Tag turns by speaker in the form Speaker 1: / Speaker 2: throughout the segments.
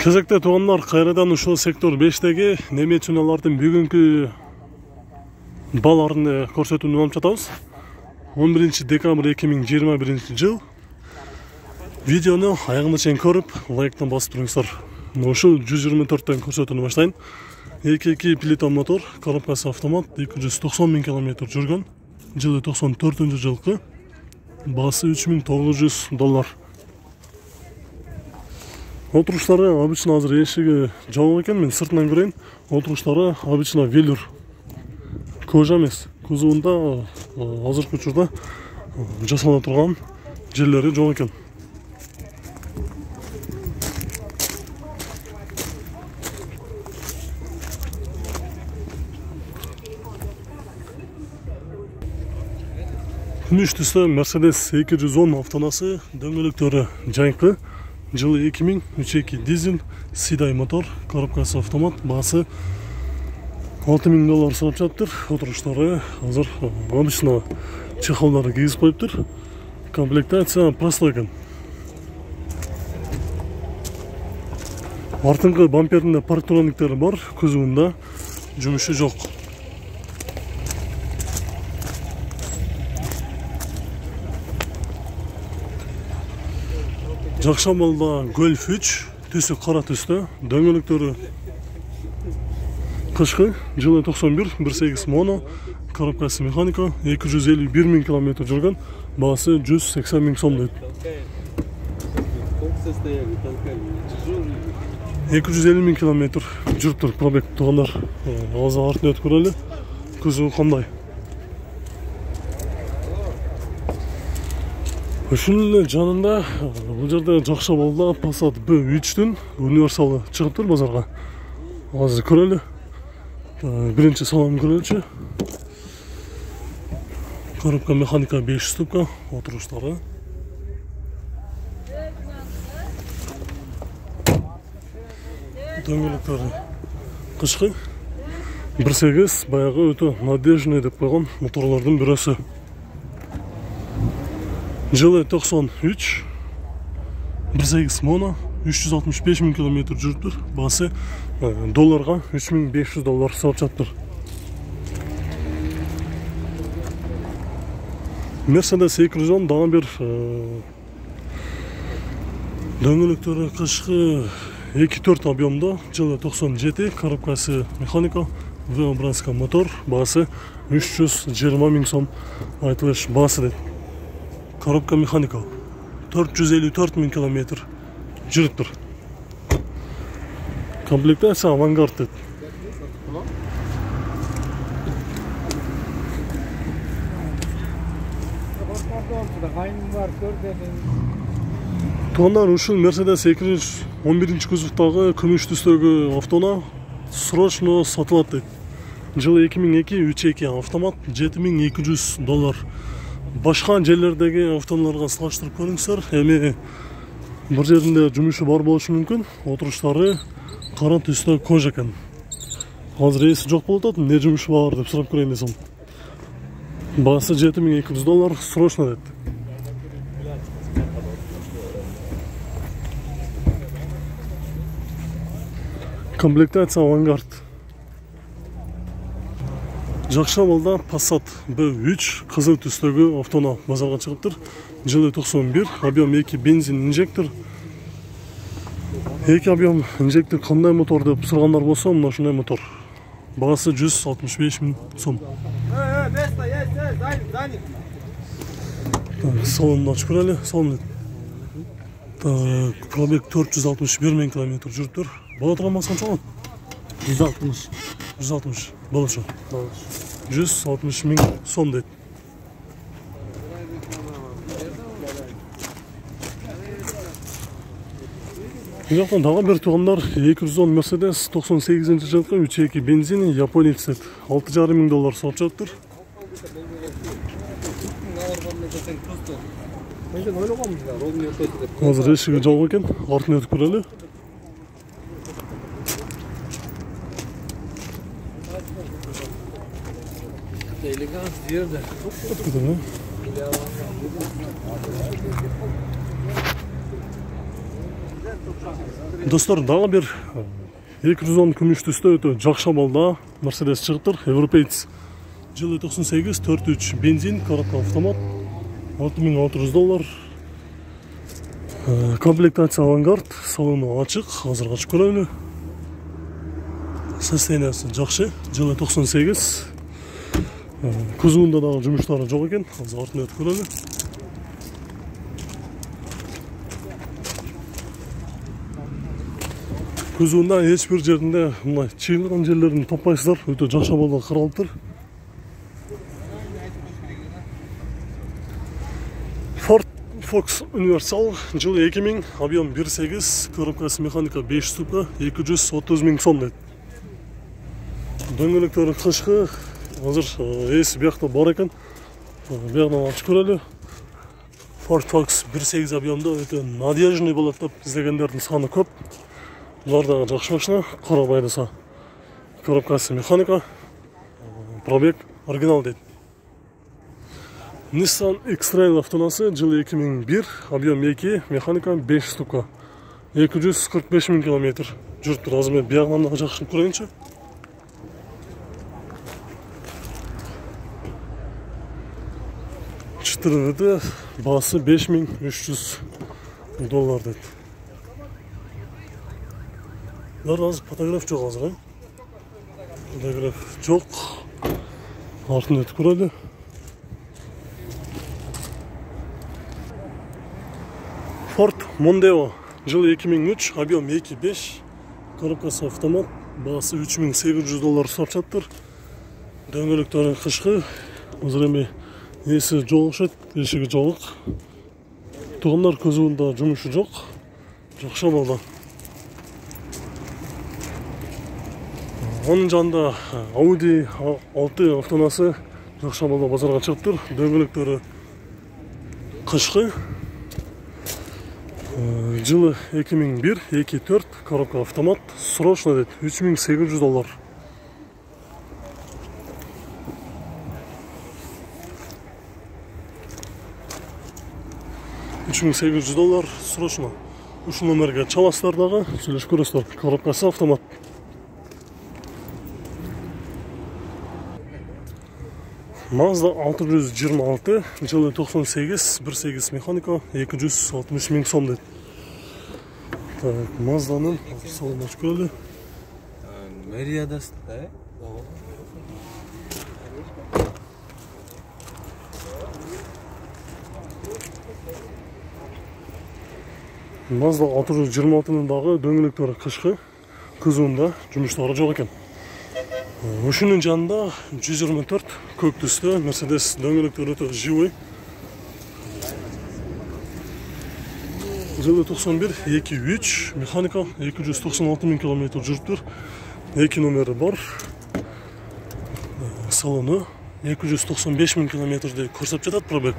Speaker 1: Кезекте тугандар, кайрадан ушул сектор 5-теги неме үчүн алардын бүгүнкү баларын көрсөтүүнү алып жатабыз. 11 декабрь 2021 жыл. Видеону аягына чейин көрүп, лайктан басып туруңуздар. Ушул 124төн көрсөтүүнү баштайын. 2.2 плита мотор, коробкасы автомат, 290 000 км жүргөн. Жылы 94-жылкы. Басы $3900. Отуруштары обычно азыр эшиги жабык экен, мен сыртынан көрөйүн. Отуруштары обычно велюр. Кожа эмес. Кузовунда азыркы учурда жасала турган жерлери жок экен. Күмүш түстө Mercedes 210 автонасы, дөңгөлөктөрү жайкы. Жылы 2000, 3.2 дизель, сидай мотор, коробкасы автомат, басы $6000 сұрап жатыр. Отуруштары азыр обычно чехолдары кийип коюптур. Комплектация простой экен. Артыңкы бамперинде парктрониктери бар, кузовунда жумушу жок. Жакшамалда Golf 3, түсі қара түсті, дөңгөлөктөрү кышкы, жылы 91, 1.8 моно, коробкасы механика, 251 000 км жүргөн, басы $180 000 дейт. 250 000 км жүрүптүр пробег тугандар. Азыр артын өтүп көрөлү. Кузову кандай? Ушунун жанында бул жерде Жакшабалда Passat B3-түн универсалы чыгыптыр базарга. Азыр көрөлү. Биринчи салонун көрөлүчү. Коробка механика 5 ступка, отуруштары. Дөңгөлөктөрү кышкы. 1.8 баягы өтө надежный деп койгон моторлордун бирөөсү. Жылы 93, 1.8 моно, 365 000 км жүрүптүр. Басы долларга $3500 сатып жатыр. Mercedes 210 дагы бир дөңгөлөктөрү кышкы 2.4 объемдо, жылы 97, коробкасы механика, V-образка мотор, басы $320 000 айтылыш басы дейт. Коробка механика 454 000 км жүрүптүр. Комплектация авангард дейт. Тугандар, ушул Mercedes 211 кузовдагы күмүш түстөгү автоуна срочно сатылат дейт. Жылы 2002, 3.2 автомат, $7200. Башка жерлердеги автоунааларга салыштырып көрүңүздөр. Эми бир жеринде жумушу бар болушу мүмкүн. Отуруштары кара түстө кожа экен. Азыр эси жок болуп атат, эмне жумушу бар деп сурап көрөйүн десем. Басы $7200 срочно дейт. Комплектация авангард. Жакшабалда Passat B3 кызыл түстөгү автоуна базарга чыгыптыр. Жылы 91, объем 2 бензин инжектор. 2 объем инжектор кандай мотор деп сурагандар болсо, мына ушундай мотор. Басы $165 000. Салонду ачып көрөлү. Салон. Пробег 461 000 км жүрүптүр. Боло турган максат 160. 160 болушу. 160 000 сом дейт. Жактан дагы бир тугандар 210 Mercedes 98-жылкы 3.2 бензин японец дейт. $6,500 сатып жатыр. Азыр эшиги жок экен, артын өтүп көрөлү.
Speaker 2: Элегант жерде.
Speaker 1: Достор, дагы бир 210 күмүш түстө өтө жакшы балда Mercedes чыгыптыр. Европеец. Жылы 98, 4.3 бензин, коробка автомат. $6600. Комплектация авангард, салону ачык, азыр ачып көрөлү. Состояниясы жакшы, жылы 98. Кузуунда дагы жумуштары жок экен, азыр артын өтүп көрөлү. Кузуунда эч бир жеринде мындай чыйылган жерлерин топпайсыздар, өтө жакшы балда каралыптыр. Ford Fox Universal, жылы 2000, объем 1.8, коробкасы механика 5 ступка, 230 000 сом дейт. Дөңгөлөктөрү кышкы, азыр эси биякта бар экен. Бияктан ачып көрөлү. Ford Fox 1.8 объемдо өтө надежный болот деп издегендердин саны көп. Булар дагы жакшы машина, кара байдаса. Коробкасы механика, пробег оригинал дейт. Nissan X-Trail автонасы, жылы 2001, объем 2, механика 5 ступка, 245 000 километр. Жүрүптүр, азыр мен биягынан дагы жакшыртып көрөйүнчү. Чытырыды, баасы $5300 дейт. Булар азыр фотограф жок азыр, фотограф жок. Артын өтүп көрөлү. Ford Mondeo, жылы 2003, объем 2.5, коробкасы автомат, баасы $3800 сатып жатыр. Дөңгөлөктөрү кышкы, азыр эми эси жок окшойт, эшиги жабык. Тугандар көзүндө жумушу жок, жакшы балда. Анын жанында Audi 6 автонасы жакшы балда базарга чыгыптыр. Дөңгөлөктөрү кышкы. Жылы 2001, 2.4, коробка автомат, срочно дейт, $3800. $3800 срочно. Ушул номерге чаласыздар дагы, сүйлөшүп көрөсүздөр. Коробкасы автомат. Mazda 626, жылы 98, 1.8 механика, 260 000 сом дейт. Мазданы салон ачып көрөлү.
Speaker 2: Мэриядас,
Speaker 1: Mazda 626'nın дагы дөңгөлөктөрү кышкы, кузуунда жумуштары жок экен. Ушунун жанында 124 көк түстө Mercedes дөңгөлөктөрү өтө живой. Жылы 91, 2.3, механика 296 000 километр жүрүптүр. 2 номери бар. Салону 295 000 километрди көрсөтүп жатат пробег.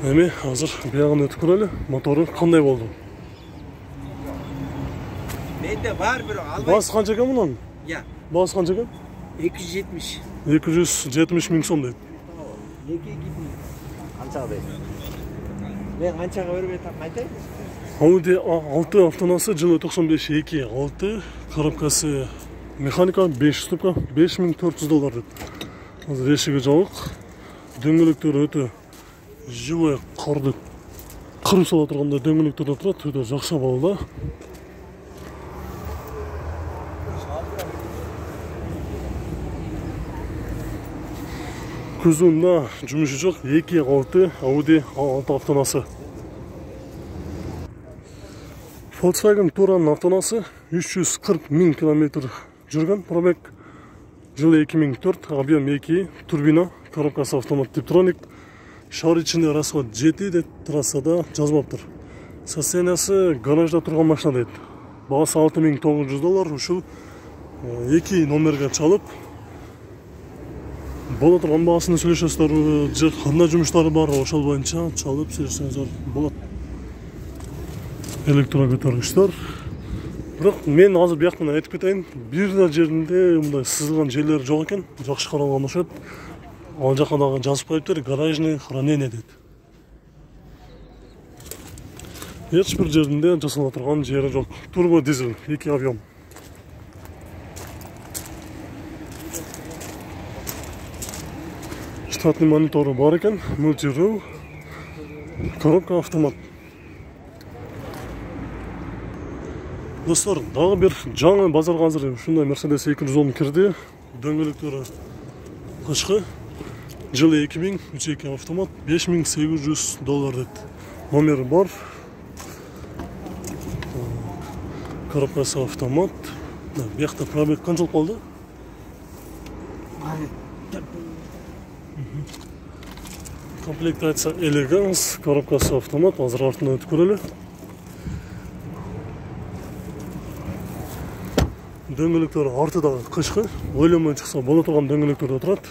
Speaker 1: Эми азыр биягын өтүп көрөлү. Мотору кандай болду?
Speaker 2: Менде бар бирок албай.
Speaker 1: Басы канча экен мунун?
Speaker 2: Я.
Speaker 1: Басы канча экен?
Speaker 2: 270.
Speaker 1: 270 000 сом дейт.
Speaker 2: Канча дейт? Мен канчага бербей айтайын?
Speaker 1: Audi A6 автонасы, жылы 95, 2.6, коробкасы механика 5 ступка, $5400 дейт. Азыр эшиги жабык. Дөңгөлөктөрү өтө живой, карды кырып сала турганда дөңгөлөктөр турат, өтө жакшы балда. Кузуунда жумушу жок, 2.6 Audi A6 автонасы. Volkswagen Touran автонасы 340 000 километр жүргөн, пробег. Жылы 2004, объем 2, турбина, коробкасы автомат Tiptronic. Шаар ичинде расход 7 дейт, трассада жазбаптыр. Состояниясы гаражда турган машина дейт. Баасы $6900, ушул 2 номерге чалып боло турган баасын сүйлөшөсүздөр, же кандай жумуштары бар, ошол боюнча чалып сүйлөшсөңүздөр болот. Электро көтөргүчтөр. Бирок мен азыр бияктан айтып кетейин, бир да жеринде мындай сызылган жерлер жок экен, жакшы каралган окшойт. Ал жака дагы жазып коюптур, гаражный хранение дейт. Еш бір жерінде жасала тұрған жері жоқ. Турбо дизель, 2 объем. Штатный мониторы бар екен, мультирул, коробка автомат. Достар, дағы бір жаңа базарға қазір шундай Mercedes 210 кірді. Дөңгелектері қышқы. Жылы 2000, 3.2 автомат, $5800 деді. Номері бар. Коробкасы автомат. Бияқта пробег қаншалық болды? Комплектация элеганс, коробкасы автомат, азыр артына өтіп көрелі. Дөңгелектері артыдағы қышқы, ойламай шықса бола тұрған дөңгелектерде тұрады.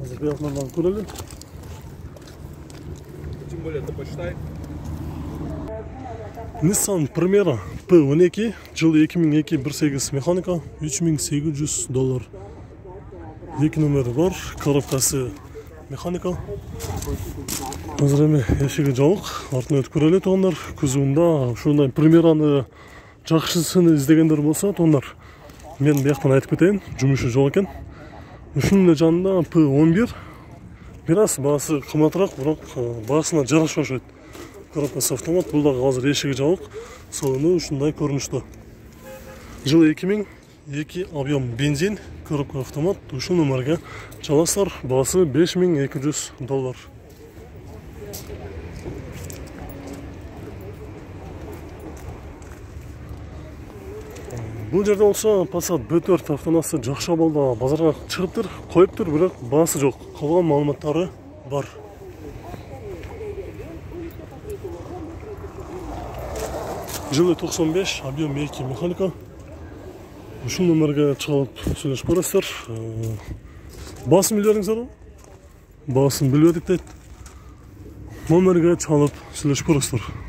Speaker 1: Азыр бияқынан көрелі.
Speaker 2: Тем более, ты почитай.
Speaker 1: Nissan Primera P12, жылы 2002 1.8 механика, $3800. 2 номері бар, коробкасы механика. Азыр эми эшиги жабык, артына өтүп көрөлү тоондар. Кузуунда ушундай Primerаны жакшысын издегендер болсо, тоондар мен бияктан айтып кетейин, жумушу жок экен. Ушунун жанында P11 бир аз баасы кымбатыраак, бирок баасына жарашпай окшойт. Коробкасы автомат, бұл дағы азыр эшиги жабык, салону ушундай көрүнүштө. Жылы 2000, 2 объем бензин, коробка автомат, ушул номерге чаласыздар, баасы $5200. Бұл жерде болса Passat B4 автонасы жакшы абалда базарга чыгыптыр, коюптур, бирок баасы жок. Калган маалыматтары бар. Жылы 95, объем 2 механика. Ушул номерге чалып сүйлөшүп көрөсүздөр. Баасын билбедиңиздер? Баасын билбедик дейт. Номерге чалып сүйлөшүп көрөсүздөр.